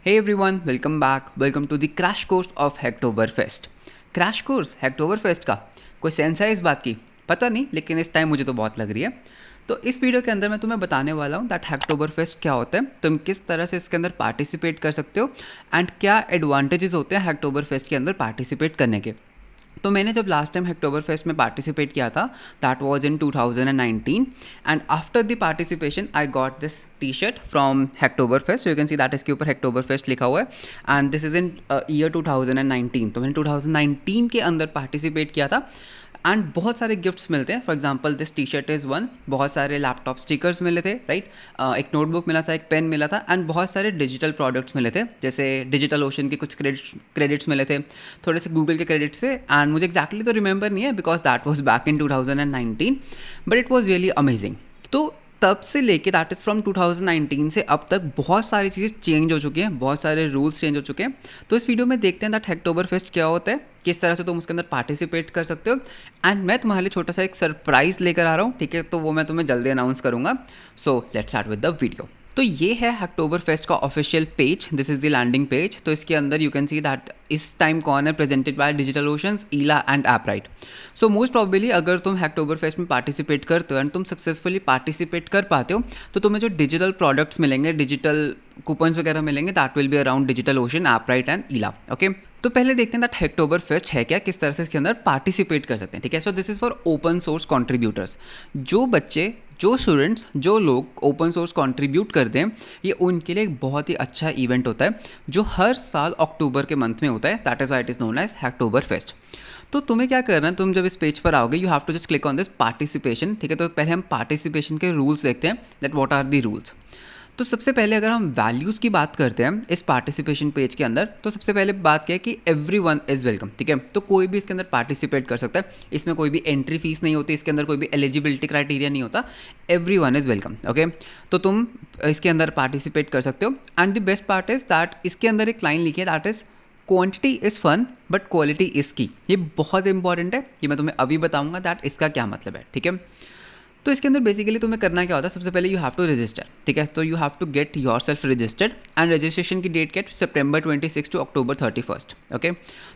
Hey everyone, welcome back. Welcome to the crash course of Hacktoberfest. Crash course Hacktoberfest का कोई sense है इस बात की? पता नहीं, लेकिन इस टाइम मुझे तो बहुत लग रही है। तो इस वीडियो के अंदर मैं तुम्हें बताने वाला हूँ दैट हैक्टोबरफेस्ट क्या होता है, तुम किस तरह से इसके अंदर पार्टिसिपेट कर सकते हो एंड क्या एडवांटेजेस होते हैं हैक्टोबरफेस्ट के अंदर पार्टिसिपेट करने के। तो मैंने जब लास्ट टाइम हैक्टोबरफेस्ट में पार्टिसिपेट किया था that was in 2019 and after the participation I got this T-shirt from Hacktoberfest. You can see that इसके ऊपर हैक्टोबरफेस्ट लिखा हुआ है and this is in year 2019। तो मैंने 2019 के अंदर पार्टिसिपेट किया था एंड बहुत सारे गिफ्ट्स मिलते हैं। For example this T shirt is one, बहुत सारे लैपटॉप स्टिकर्स मिले थे, राइट, एक नोटबुक मिला था, एक पेन मिला था एंड बहुत सारे डिजिटल प्रोडक्ट्स मिले थे, जैसे डिजिटल ओशन के कुछ क्रेडिट्स मिले थे, थोड़े से गूगल के क्रेडिट्स थे एंड मुझे एक्जैक्टली तो रिमेंबर नहीं है because that was back in 2019 but it was really amazing. तो तब से लेके दैट इज़ फ्रॉम 2019 से अब तक बहुत सारी चीज़ें चेंज हो चुकी हैं, बहुत सारे रूल्स चेंज हो चुके हैं। तो इस वीडियो में देखते हैं दैट हैक्टोबरफेस्ट क्या होता है, किस तरह से तुम उसके अंदर पार्टिसिपेट कर सकते हो एंड मैं तुम्हारे लिए छोटा सा एक सरप्राइज़ लेकर आ रहा हूँ, ठीक है, तो वो मैं तुम्हें जल्दी अनाउंस करूँगा। So let's start with the video. तो ये है हैक्टोबरफेस्ट का official page, this is the landing page. तो इसके अंदर यू कैन सी दैट इस टाइम कौन है presented by Digital Oceans, Ila and Appwrite. So most probably अगर तुम हैक्टोबरफेस्ट में पार्टिसिपेट करते हो एंड तुम सक्सेसफुली पार्टिसिपेट कर पाते हो तो तुम्हें जो डिजिटल प्रोडक्ट्स मिलेंगे, डिजिटल कूपन्स वगैरह मिलेंगे, that will be around Digital Ocean, Appwrite and Ila. Okay, तो पहले देखते हैं दैट हैक्टोबरफेस्ट है क्या, किस तरह से इसके अंदर पार्टिसिपेट कर सकते हैं, ठीक है। So this is for open source contributors. जो बच्चे, जो स्टूडेंट्स, जो लोग ओपन सोर्स कंट्रीब्यूट करते हैं, ये उनके लिए एक बहुत ही अच्छा इवेंट होता है जो हर साल अक्टूबर के मंथ में होता है, that is why it is known as Hacktoberfest. तो तुम्हें क्या करना है, तुम जब इस पेज पर आओगे you have to just click on this participation, ठीक है। तो पहले हम पार्टिसिपेशन के रूल्स देखते हैं that what are the rules. तो सबसे पहले अगर हम वैल्यूज़ की बात करते हैं इस पार्टिसिपेशन पेज के अंदर, तो सबसे पहले बात क्या है कि एवरीवन इज़ वेलकम, ठीक है। तो कोई भी इसके अंदर पार्टिसिपेट कर सकता है, इसमें कोई भी एंट्री फीस नहीं होती, इसके अंदर कोई भी एलिजिबिलिटी क्राइटेरिया नहीं होता, एवरीवन इज़ वेलकम। ओके, तो तुम इसके अंदर पार्टिसिपेट कर सकते हो and the best part is that इसके अंदर एक लाइन लिखी है that is quantity is fun but quality is key. ये बहुत इंपॉर्टेंट है, ये मैं तुम्हें अभी बताऊंगा दैट इसका क्या मतलब है, ठीक है। तो इसके अंदर बेसिकली तुम्हें करना क्या होता है, सबसे पहले यू हैव टू रजिस्टर, ठीक है। तो you have to get yourself registered and registration की डेट क्या है, सितंबर 26 टू अक्टूबर 31। ओके,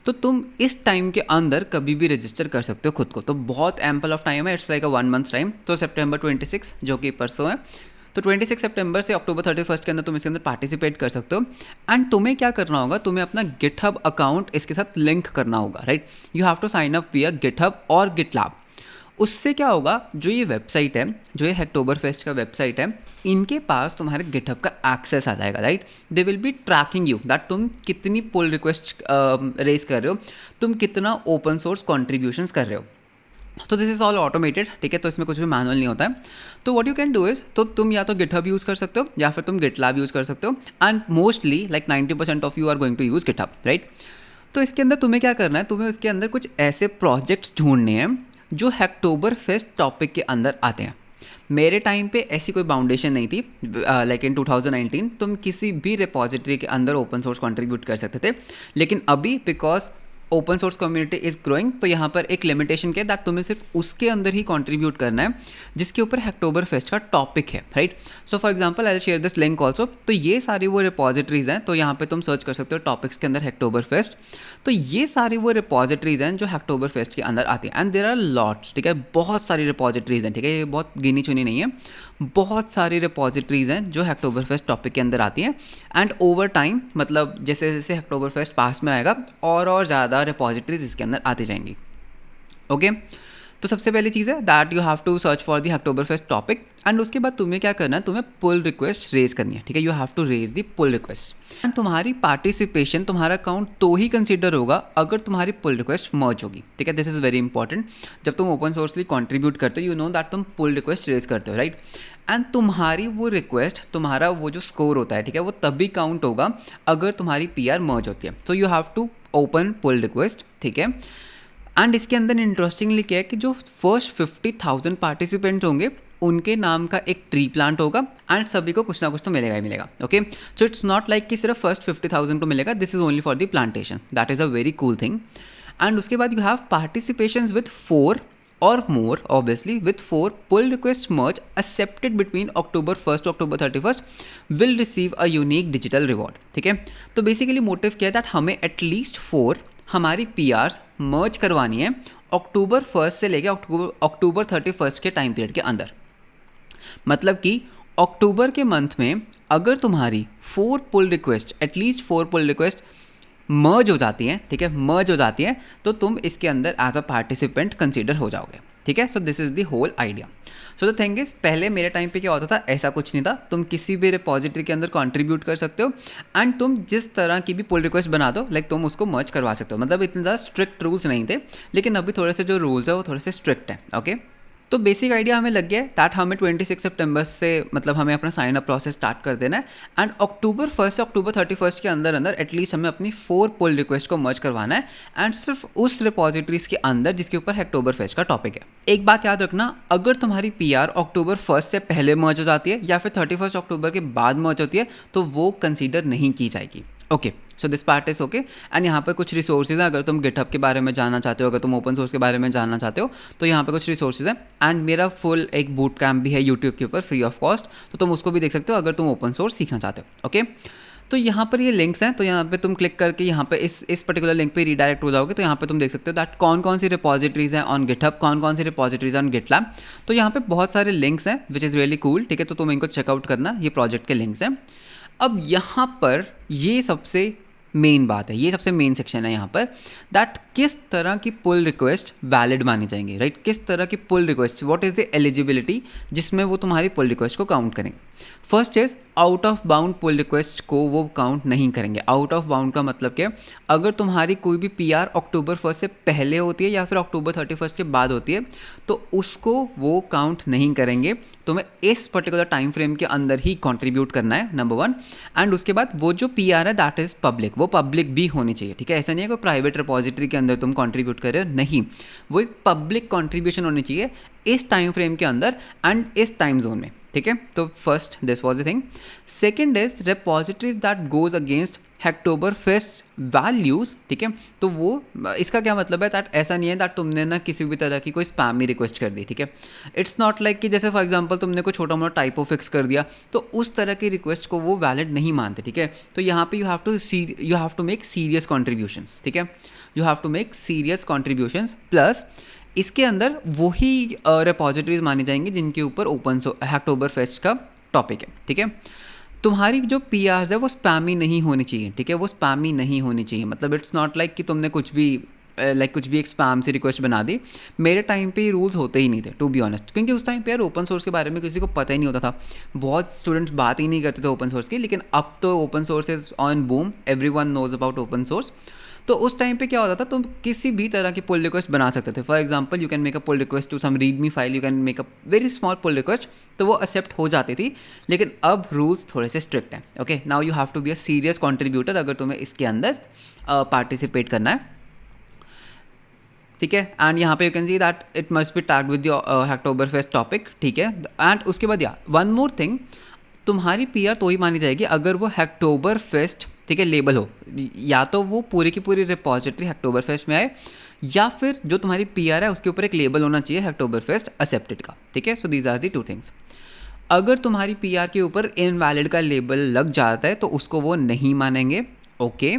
तो तुम इस टाइम के अंदर कभी भी रजिस्टर कर सकते हो खुद को, तो बहुत एम्पल ऑफ टाइम है, it's like a 1 month time. तो सितंबर 26 जो कि परसों है, तो 26 सितंबर से अक्टूबर 31 के अंदर तुम इसके अंदर पार्टिसिपेट कर सकते हो एंड तुम्हें क्या करना होगा, तुम्हें अपना गिटहब अकाउंट इसके साथ लिंक करना होगा, right. You have to sign up via GitHub और गिटलैब। उससे क्या होगा, जो ये वेबसाइट है, जो ये हैक्टोबरफेस्ट का वेबसाइट है, इनके पास तुम्हारे गिटहब का एक्सेस आ जाएगा, right. They will be tracking you that तुम कितनी पुल रिक्वेस्ट रेज कर रहे हो, तुम कितना ओपन सोर्स कॉन्ट्रीब्यूशंस कर रहे हो। तो दिस इज़ ऑल ऑटोमेटेड, ठीक है, तो इसमें कुछ भी मैनुअल नहीं होता है। तो what you can do is, तो तुम या तो गिटहब यूज़ कर सकते हो या फिर तुम गिटलैब यूज़ कर सकते हो and mostly like 90% of you are going to use GitHub, right. तो इसके अंदर तुम्हें क्या करना है, तुम्हें इसके अंदर कुछ ऐसे प्रोजेक्ट्स ढूंढने हैं जो हैक्टोबरफेस्ट टॉपिक के अंदर आते हैं। मेरे टाइम पे ऐसी कोई बाउंडेशन नहीं थी, लाइक इन 2019 तुम किसी भी रिपॉजिटरी के अंदर ओपन सोर्स कंट्रीब्यूट कर सकते थे, लेकिन अभी because open source community is growing, तो यहाँ पर एक लिमिटेशन क्या है दैट तुम्हें सिर्फ उसके अंदर ही कंट्रीब्यूट करना है जिसके ऊपर हैक्टोबरफेस्ट का टॉपिक है, right. So for example I will share this link also. तो ये सारी वो रिपॉजिटरीज़ हैं, तो यहाँ पे तुम सर्च कर सकते हो टॉपिक्स के अंदर हैक्टोबरफेस्ट। तो ये सारी वो रिपॉजिटरीज़ हैं जो हैक्टोबरफेस्ट के अंदर आती हैं एंड देयर आर लॉट्स, ठीक है, बहुत सारी रिपॉजिटरीज़ हैं, ठीक है, ये बहुत गिनी चुनी नहीं है, बहुत सारी रिपॉजिटरीज़ हैं जो हैक्टोबरफेस्ट टॉपिक के अंदर आती हैं एंड ओवर टाइम, मतलब जैसे जैसे हैक्टोबरफेस्ट पास में आएगा और ज़्यादा रिपॉजिटरीज इसके अंदर आती जाएंगी। ओके, तो सबसे पहली चीज़ है that you have to search for the Hacktoberfest topic and उसके बाद तुम्हें क्या करना है, तुम्हें पुल रिक्वेस्ट रेज करनी है, ठीक है। You have to raise the pull request and तुम्हारी पार्टिसिपेशन, तुम्हारा अकाउंट तो ही कंसीडर होगा अगर तुम्हारी पुल रिक्वेस्ट मर्ज होगी, ठीक है। This is very important. जब तुम ओपन सोर्सली कंट्रीब्यूट करते हो, यू नो दैट तुम पुल रिक्वेस्ट रेज करते हो, राइट, एंड तुम्हारी वो रिक्वेस्ट, तुम्हारा वो जो स्कोर होता है, ठीक है, वो तभी काउंट होगा अगर तुम्हारी PR मर्ज होती है। So you have to open pull request, ठीक है। एंड इसके अंदर इंटरेस्टिंगली क्या है कि जो फर्स्ट 50,000 पार्टिसिपेंट्स होंगे उनके नाम का एक ट्री प्लांट होगा एंड सभी को कुछ ना कुछ तो मिलेगा ही मिलेगा। Okay, so it's not like कि सिर्फ फर्स्ट 50,000 को मिलेगा, this is only for the plantation, that is a very cool thing. And उसके बाद you have participations with 4 or more obviously with 4 pull requests merge accepted between October 1st to October 31st will receive a unique digital reward. ठीक है, तो basically motive क्या है that हमें at least 4 हमारी PRs मर्ज करवानी है अक्टूबर 1st से लेके अक्टूबर 31st के टाइम पीरियड के अंदर। मतलब कि अक्टूबर के मंथ में अगर तुम्हारी 4 pull request at least 4 pull request merge हो जाती हैं, ठीक है, मर्ज हो जाती हैं, तो तुम इसके अंदर एज अ पार्टिसिपेंट कंसीडर हो जाओगे। ठीक है, so this is the whole idea. So the thing is, पहले मेरे टाइम पे क्या होता था, ऐसा कुछ नहीं था। तुम किसी भी रिपोजिटरी के अंदर कंट्रीब्यूट कर सकते हो एंड तुम जिस तरह की भी पुल रिक्वेस्ट बना दो, लाइक तुम उसको मर्ज करवा सकते हो। मतलब इतने ज़्यादा स्ट्रिक्ट रूल्स नहीं थे, लेकिन अभी थोड़े से जो रूल्स है वो थोड़े से स्ट्रिक्ट हैं। ओके, तो बेसिक आइडिया हमें लग गया है दैट हमें 26 सितंबर से मतलब हमें अपना साइन अप प्रोसेस स्टार्ट कर देना है एंड अक्टूबर 1st से अक्टूबर 31st के अंदर अंदर एटलीस्ट हमें अपनी 4 पुल रिक्वेस्ट को मर्ज करवाना है एंड सिर्फ उस रिपोजिटरीज के अंदर जिसके ऊपर हैक्टोबर फेस्ट का टॉपिक है। एक बात याद रखना, अगर तुम्हारी PR अक्टूबर 1st से पहले मर्ज हो जाती है या फिर 31 अक्टूबर के बाद मर्ज होती है तो वो कंसीडर नहीं की जाएगी। Okay, so this part is okay. And यहाँ पे कुछ रिसोर्सेज हैं, अगर तुम गिटहब के बारे में जानना चाहते हो, अगर तुम ओपन सोर्स के बारे में जानना चाहते हो तो यहाँ पे कुछ रिसोर्सेज हैं एंड मेरा फुल एक बूट कैम्प भी है यूट्यूब के ऊपर फ्री ऑफ कॉस्ट, तो तुम उसको भी देख सकते हो अगर तुम ओपन सोर्स सीखना चाहते हो। ओके, तो यहाँ पर ये लिंक्स हैं, तो यहाँ पे तुम क्लिक करके यहाँ पे इस पर्टिकुलर लिंक पे रीडायरेक्ट हो जाओगे। तो यहाँ पे तुम देख सकते हो दैट कौन कौन सी रिपोजिटरीज हैं ऑन गिटहब, कौन कौन सी रिपोजिटरीज ऑन गिटलैब। तो यहाँ पे बहुत सारे लिंक्स हैं विच इज़ रियली कूल। ठीक है, तो तुम इनको चेकआउट करना, ये प्रोजेक्ट के लिंक्स हैं। अब यहाँ पर ये सबसे मेन बात है, ये सबसे मेन सेक्शन है यहाँ पर दैट किस तरह की पुल रिक्वेस्ट वैलिड मानी जाएंगी, राइट? किस तरह की pull request, what is the eligibility जिसमें वो तुम्हारी पुल रिक्वेस्ट को काउंट करेंगे। First is out of bound pull request को वो काउंट नहीं करेंगे। आउट ऑफ बाउंड का मतलब क्या है, अगर तुम्हारी कोई भी PR अक्टूबर 1st से पहले होती है या फिर अक्टूबर 31 के बाद होती है तो उसको वो काउंट नहीं करेंगे। तुम्हें इस पर्टिकुलर टाइम फ्रेम के अंदर ही कंट्रीब्यूट करना है, नंबर 1। एंड उसके बाद वो जो PR है दैट इज़ पब्लिक, वो पब्लिक भी होनी चाहिए। ठीक है, ऐसा नहीं है कोई प्राइवेट रिपोजिटरी के अंदर तुम कंट्रीब्यूट कर रहे हो, नहीं, वो एक पब्लिक कंट्रीब्यूशन होनी चाहिए इस टाइम फ्रेम के अंदर एंड इस टाइम जोन में। ठीक है, तो first this was the thing. Second is repositories that goes against Hacktoberfest values. ठीक है, तो वो इसका क्या मतलब है दैट ऐसा नहीं है दैट तुमने ना किसी भी तरह की कोई स्पैमी रिक्वेस्ट कर दी। ठीक है, इट्स नॉट लाइक कि जैसे फॉर एग्जांपल तुमने कोई छोटा मोटा टाइपो फिक्स कर दिया तो उस तरह की रिक्वेस्ट को वो वैलिड नहीं मानते। ठीक है, तो यहाँ पे you have to make serious contributions. ठीक है, you have to make serious contributions plus इसके अंदर वही रिपोजिटरीज मानी जाएंगी जिनके ऊपर हैक्टोबर फेस्ट का टॉपिक है। ठीक है, तुम्हारी जो PRs है वो स्पैमी नहीं होनी चाहिए। ठीक है, वो स्पैमी नहीं होनी चाहिए, मतलब इट्स नॉट लाइक कि तुमने कुछ भी एक स्पैम से रिक्वेस्ट बना दी। मेरे टाइम पे ये रूल्स होते ही नहीं थे टू बी ऑनेस्ट, क्योंकि उस टाइम पे यार ओपन सोर्स के बारे में किसी को पता ही नहीं होता था, बहुत स्टूडेंट्स बात ही नहीं करते थे ओपन सोर्स की। लेकिन अब तो open source is on boom, everyone knows about open source. तो उस टाइम पे क्या होता था, तुम किसी भी तरह की पुल रिक्वेस्ट बना सकते थे। For example you can make a pull request to some readme file, you can make a very small pull request, तो वो एक्सेप्ट हो जाती थी। लेकिन अब रूल्स थोड़े से स्ट्रिक्ट हैं। Okay, now you have to be a serious contributor अगर तुम्हें इसके अंदर पार्टिसिपेट करना है। ठीक है, एंड यहाँ पे you can see that it must be tagged with your Hacktoberfest topic. ठीक है, एंड उसके बाद वन मोर थिंग, तुम्हारी PR तो ही मानी जाएगी अगर वो हैक्टोबर फेस्ट, ठीक है, लेबल हो, या तो वो पूरी की पूरी रिपोजिटरी हैक्टोबर फेस्ट में आए या फिर जो तुम्हारी PR है उसके ऊपर एक लेबल होना चाहिए हैक्टोबर फेस्ट एक्सेप्टेड का। ठीक है, so these are the 2 things. अगर तुम्हारी PR के ऊपर इनवैलिड का लेबल लग जाता है तो उसको वो नहीं मानेंगे। Okay,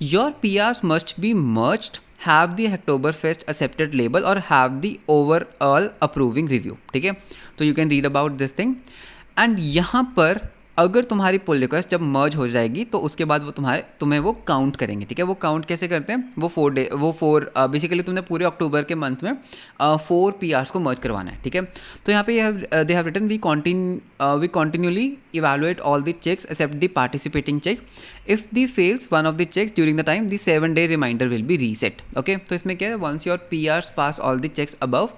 your PRs must be merged, have the Hacktoberfest accepted label और have the overall approving review. ठीक है, तो you can read about this thing. And यहाँ पर अगर तुम्हारी पुल रिक्वेस्ट जब मर्ज हो जाएगी तो उसके बाद वो तुम्हें वो काउंट करेंगे। ठीक है, वो काउंट कैसे करते हैं, वो 4 बेसिकली तुमने पूरे अक्टूबर के मंथ में 4 PRs को मर्ज करवाना है। ठीक है, तो यहाँ पे they have written we continuously evaluate all the checks except the participating check, if the fails one of the checks during the time the 7-day reminder will be reset. Okay, तो इसमें क्या है, once your PRs pass all the checks above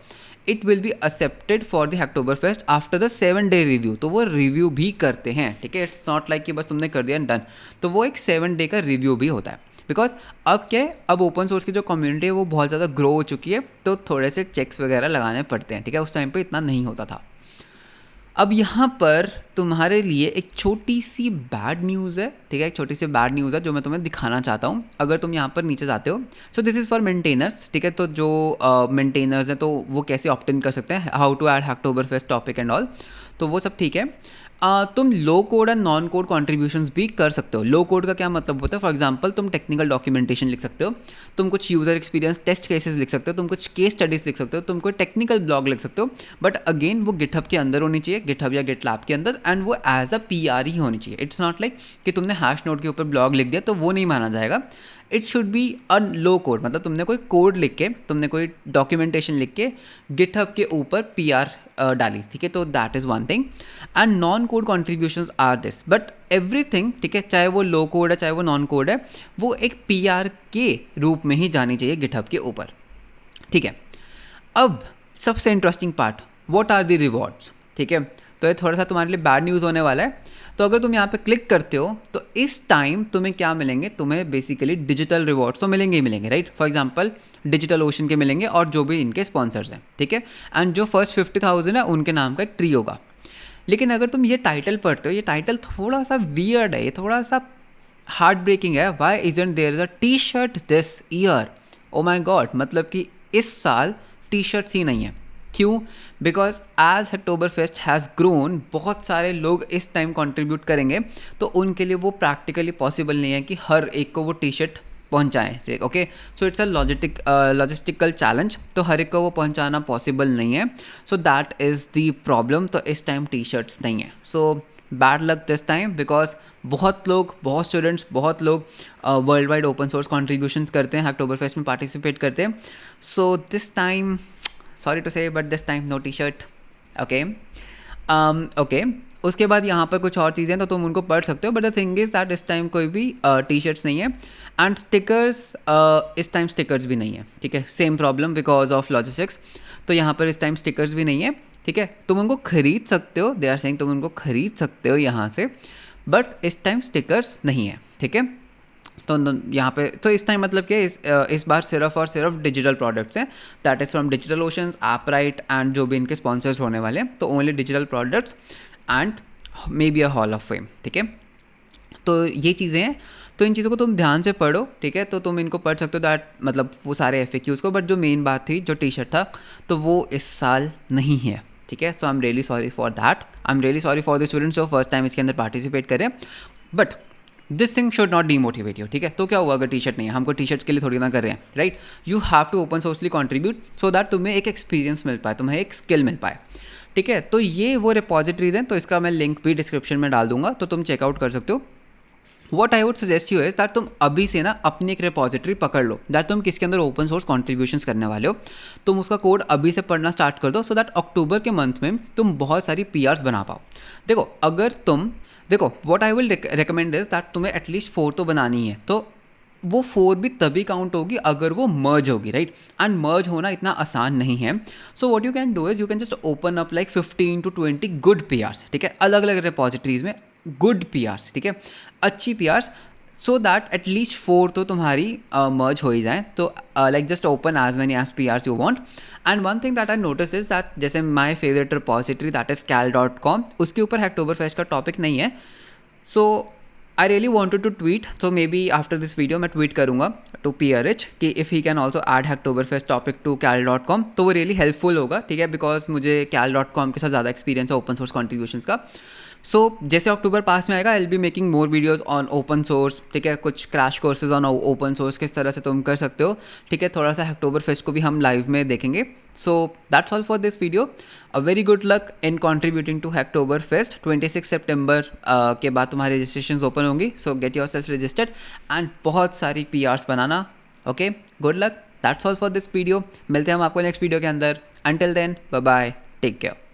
it will be accepted for the Hacktoberfest after the 7-day review. तो वो review भी करते हैं। ठीक है, इट्स नॉट लाइक कि बस तुमने कर दिया एंड डन, तो वो एक 7-day का रिव्यू भी होता है। बिकॉज अब क्या है, अब ओपन सोर्स की जो कम्युनिटी है वो बहुत ज़्यादा ग्रो हो चुकी है, तो थोड़े से चेक्स वगैरह लगाने पड़ते हैं। ठीक है, उस टाइम पे इतना नहीं होता था। अब यहाँ पर तुम्हारे लिए एक छोटी सी बैड न्यूज़ है, ठीक है, एक छोटी सी बैड न्यूज़ है जो मैं तुम्हें दिखाना चाहता हूँ। अगर तुम यहाँ पर नीचे जाते हो, सो दिस इज़ फॉर मेंटेनर्स, ठीक है। तो जो मेंटेनर्स हैं तो वो कैसे ऑप्ट इन कर सकते हैं, how to add Hacktoberfest topic and all, तो वो सब ठीक है। तुम low code and non code contributions भी कर सकते हो। लो कोड का क्या मतलब होता है, फॉर एग्जांपल तुम टेक्निकल डॉक्यूमेंटेशन लिख सकते हो, तुम कुछ यूज़र एक्सपीरियंस टेस्ट केसेस लिख सकते हो, तुम कुछ केस स्टडीज़ लिख सकते हो, तुम कोई टेक्निकल ब्लॉग लिख सकते हो, बट अगेन वो गिटहब के अंदर होनी चाहिए, गिटहब या गिटलैब के अंदर, एंड वो एज अ PR ही होनी चाहिए। इट्स नॉट लाइक कि तुमने हैश नोट के ऊपर ब्लॉग लिख दिया तो वो नहीं माना जाएगा। It should be a low code, मतलब तुमने कोई कोड लिख के, तुमने कोई डॉक्यूमेंटेशन लिख के गिटहब के ऊपर PR डाली, ठीक है। तो that is one thing. And non code contributions are this, but everything, ठीक है, चाहे वो लो कोड है चाहे वो नॉन कोड है, वो एक PR के रूप में ही जानी चाहिए गिटहब के ऊपर, ठीक है। अब सबसे interesting part, what are the rewards, ठीक है। तो ये थोड़ा सा तुम्हारे लिए बैड न्यूज़ होने वाला है। तो अगर तुम यहाँ पे क्लिक करते हो तो इस टाइम तुम्हें क्या मिलेंगे, तुम्हें बेसिकली डिजिटल रिवॉर्ड्स तो मिलेंगे ही मिलेंगे, right. For example digital ocean के मिलेंगे और जो भी इनके स्पॉन्सर्स हैं, ठीक है। एंड जो फर्स्ट 50,000 है उनके नाम का एक ट्री होगा। लेकिन अगर तुम ये टाइटल पढ़ते हो, ये टाइटल थोड़ा सा वियर्ड है, ये थोड़ा सा हार्ट ब्रेकिंग है। Why isn't there is a T-shirt this year, oh my god, मतलब कि इस साल T-shirts ही नहीं है। क्यों? Because as Hacktoberfest has grown, बहुत सारे लोग इस टाइम कंट्रीब्यूट करेंगे, तो उनके लिए वो प्रैक्टिकली पॉसिबल नहीं है कि हर एक को वो T-shirt पहुंचाएं, okay. So it's a logistical challenge, तो हर एक को वो पहुंचाना पॉसिबल नहीं है। So that is the problem. तो इस टाइम T-shirts नहीं है। So bad luck this time, because बहुत लोग, बहुत स्टूडेंट्स, बहुत लोग world wide open source contribution करते हैं, हैक्टोबर फेस्ट में पार्टिसिपेट करते हैं। So this time, sorry to say, but this time no T-shirt, okay. Okay, उसके बाद यहाँ पर कुछ और चीज़ें तो तुम उनको पढ़ सकते हो, but the thing is that इस टाइम कोई भी T-shirts नहीं है। एंड स्टिकर्स, इस टाइम स्टिकर्स भी नहीं है, ठीक है। Same problem because of logistics. तो यहाँ पर इस टाइम स्टिकर्स भी नहीं है, ठीक है। तुम उनको खरीद सकते हो, दे आर सेइंग तुम उनको खरीद सकते हो यहाँ से, बट इस टाइम स्टिकर्स नहीं है, ठीक है। तो यहाँ पे तो इस टाइम मतलब क्या, इस बार सिर्फ और सिर्फ डिजिटल प्रोडक्ट्स हैं, that is from Digital Oceans, Appwrite and जो भी इनके स्पॉन्सर्स होने वाले हैं, तो only digital products and maybe a hall of fame, ठीक है। तो ये चीज़ें हैं, तो इन चीज़ों को तुम ध्यान से पढ़ो, ठीक है। तो तुम इनको पढ़ सकते हो, दैट मतलब वो सारे FAQs को, बट जो मेन बात थी, जो T-shirt था, तो वो इस साल नहीं है, ठीक है। So I am really sorry for that, I am really sorry for the students जो फर्स्ट टाइम इसके अंदर पार्टिसिपेट करें, but this thing should not demotivate you, ठीक है। तो क्या हुआ अगर T-shirt नहीं है, हमको T-shirt के लिए थोड़ी ना कर रहे हैं, right. You have to open sourcely contribute so that तुम्हें एक एक्सपीरियंस मिल पाए, तुम्हें एक स्किल मिल पाए, ठीक है। तो ये वो रिपॉजिटरीज हैं, तो इसका मैं लिंक भी डिस्क्रिप्शन में डाल दूंगा, तो तुम चेकआउट कर सकते हो। What I would suggest you is that तुम अभी से ना अपनी एक रिपॉजिटरी पकड़ लो, दैट तुम किसके अंदर ओपन सोर्स कॉन्ट्रीब्यूशंस करने वाले हो, तुम उसका कोड अभी से पढ़ना स्टार्ट कर दो, सो दैट अक्टूबर के मंथ में तुम बहुत सारी PRs बना पाओ। देखो, अगर तुम देखो, what I will recommend is that तुम्हें एटलीस्ट 4 तो बनानी है, तो वो 4 भी तभी काउंट होगी अगर वो मर्ज होगी, राइट। एंड मर्ज होना इतना आसान नहीं है। So what you can do is you can just open up like 15 to 20 good PRs, ठीक है, अलग अलग रिपॉजिटरीज में गुड PRs, ठीक है, अच्छी PRs, सो दैट एटलीस्ट 4 तो तुम्हारी मर्ज हो ही जाए। तो like just open as many as PRs you want. And one thing that I notice is that जैसे my favourite repository that is cal.com, उसके ऊपर हैक्टोबर फेस्ट का टॉपिक नहीं है। So I really wanted to tweet, तो maybe after this video मैं tweet करूँगा to PRH कि if he can also add Hacktoberfest topic to cal.com, तो वो रियली हेल्पफुल होगा, ठीक है, बिकॉज मुझे cal.com के साथ ज़्यादा एक्सपीरियंस है ओपन सोर्स कॉन्ट्रीब्यूशंस का। सो जैसे अक्टूबर पास में आएगा, I will be making more videos on open source, ठीक है, कुछ crash courses on open source, किस तरह से तुम कर सकते हो, ठीक है। थोड़ा सा हैक्टोबर फेस्ट को भी हम लाइव में देखेंगे। So that's all for this video. A very good luck in contributing to Hacktoberfest. 26 सितंबर के बाद तुम्हारी रजिस्ट्रेशन ओपन होंगी, so get yourself registered and बहुत सारी PRs बनाना, okay. Good luck, that's all for this video. मिलते हैं हम आपको नेक्स्ट वीडियो के अंदर। Until then, bye bye, take care.